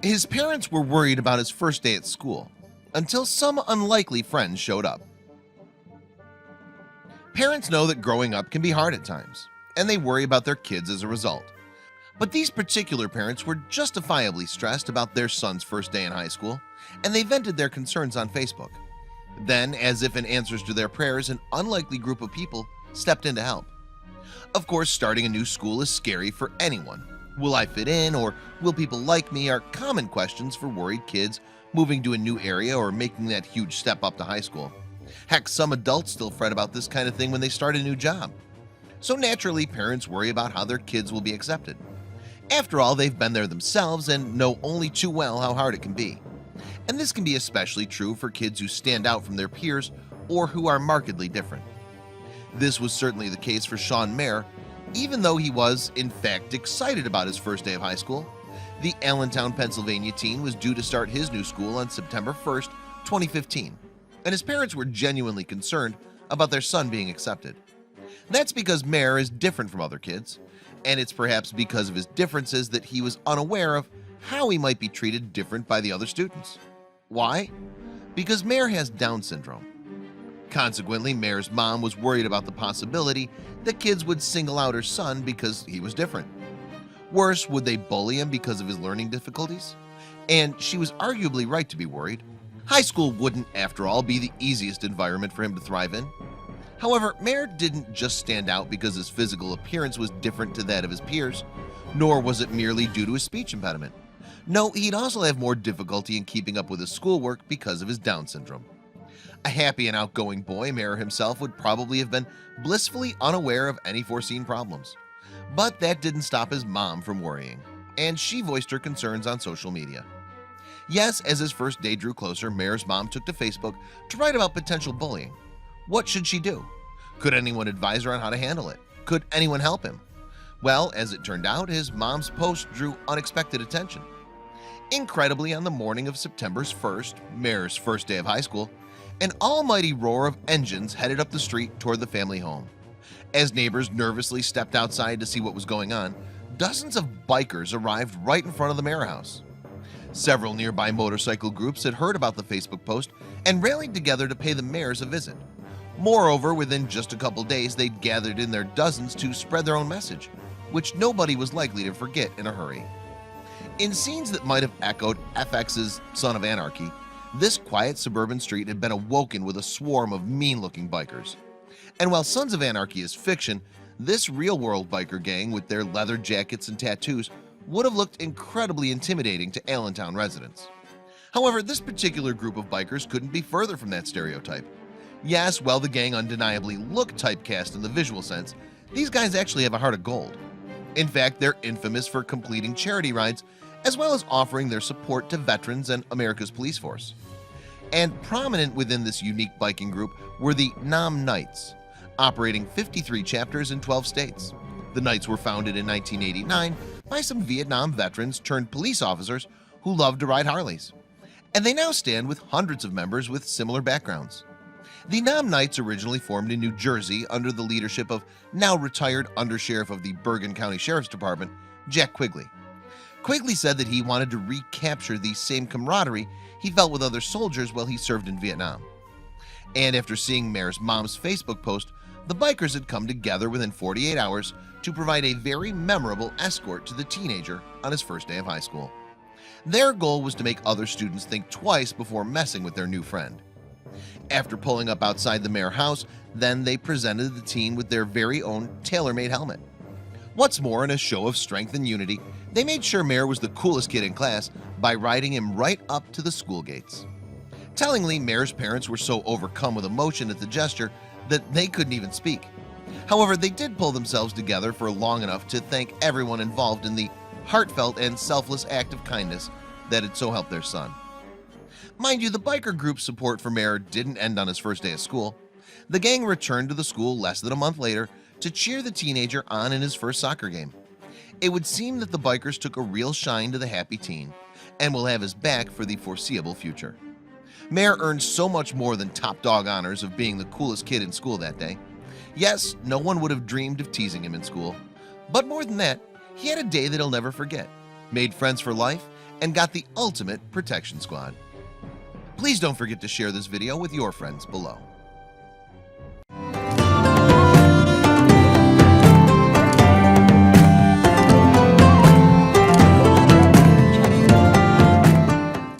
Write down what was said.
His parents were worried about his first day at school until some unlikely friends showed up. Parents know that growing up can be hard at times, and they worry about their kids as a result. But these particular parents were justifiably stressed about their son's first day in high school, and they vented their concerns on Facebook. Then, as if in answers to their prayers, an unlikely group of people stepped in to help. Of course, starting a new school is scary for anyone. Will I fit in, or will people like me, are common questions for worried kids moving to a new area or making that huge step up to high school. Heck, some adults still fret about this kind of thing when they start a new job. So naturally, parents worry about how their kids will be accepted. After all, they've been there themselves and know only too well how hard it can be. And this can be especially true for kids who stand out from their peers or who are markedly different. This was certainly the case for Sean Mayer. Even though he was, in fact, excited about his first day of high school, the Allentown, Pennsylvania teen was due to start his new school on September 1st, 2015, and his parents were genuinely concerned about their son being accepted. That's because Mayer is different from other kids, and it's perhaps because of his differences that he was unaware of how he might be treated different by the other students. Why? Because Mayer has Down syndrome. Consequently, Mayer's mom was worried about the possibility that kids would single out her son because he was different. Worse, would they bully him because of his learning difficulties? And she was arguably right to be worried. High school wouldn't, after all, be the easiest environment for him to thrive in. However, Mayer didn't just stand out because his physical appearance was different to that of his peers, nor was it merely due to his speech impediment. No, he'd also have more difficulty in keeping up with his schoolwork because of his Down syndrome. A happy and outgoing boy, Mayer himself would probably have been blissfully unaware of any foreseen problems. But that didn't stop his mom from worrying, and she voiced her concerns on social media. Yes, as his first day drew closer, Mayer's mom took to Facebook to write about potential bullying. What should she do? Could anyone advise her on how to handle it? Could anyone help him? Well, as it turned out, his mom's post drew unexpected attention. Incredibly, on the morning of September 1st, Mayer's first day of high school, an almighty roar of engines headed up the street toward the family home. As neighbors nervously stepped outside to see what was going on, dozens of bikers arrived right in front of the Mayer house. Several nearby motorcycle groups had heard about the Facebook post and rallied together to pay the Mayers a visit. Moreover, within just a couple days, they'd gathered in their dozens to spread their own message, which nobody was likely to forget in a hurry. In scenes that might have echoed FX's Son of Anarchy, this quiet suburban street had been awoken with a swarm of mean-looking bikers. And while Sons of Anarchy is fiction, this real-world biker gang with their leather jackets and tattoos would have looked incredibly intimidating to Allentown residents. However, this particular group of bikers couldn't be further from that stereotype. Yes, while the gang undeniably looked typecast in the visual sense, these guys actually have a heart of gold. In fact, they're infamous for completing charity rides as well as offering their support to veterans and America's police force. And prominent within this unique biking group were the Nam Knights, operating 53 chapters in 12 states. The Knights were founded in 1989 by some Vietnam veterans turned police officers who loved to ride Harleys. And they now stand with hundreds of members with similar backgrounds. The Nam Knights originally formed in New Jersey under the leadership of now retired Undersheriff of the Bergen County Sheriff's Department, Jack Quigley. Quigley said that he wanted to recapture the same camaraderie he felt with other soldiers while he served in Vietnam. And after seeing Mayer's mom's Facebook post, the bikers had come together within 48 hours to provide a very memorable escort to the teenager on his first day of high school. Their goal was to make other students think twice before messing with their new friend. After pulling up outside the Mayer house, then they presented the teen with their very own tailor-made helmet. What's more, in a show of strength and unity, they made sure Mayer was the coolest kid in class by riding him right up to the school gates. Tellingly, Mayer's parents were so overcome with emotion at the gesture that they couldn't even speak. However, they did pull themselves together for long enough to thank everyone involved in the heartfelt and selfless act of kindness that had so helped their son. Mind you, the biker group's support for Mayer didn't end on his first day of school. The gang returned to the school less than a month later to cheer the teenager on in his first soccer game. It would seem that the bikers took a real shine to the happy teen and will have his back for the foreseeable future. Mayer earned so much more than top dog honors of being the coolest kid in school that day. Yes, no one would have dreamed of teasing him in school, but more than that, he had a day that he'll never forget, made friends for life, and got the ultimate protection squad. Please don't forget to share this video with your friends below.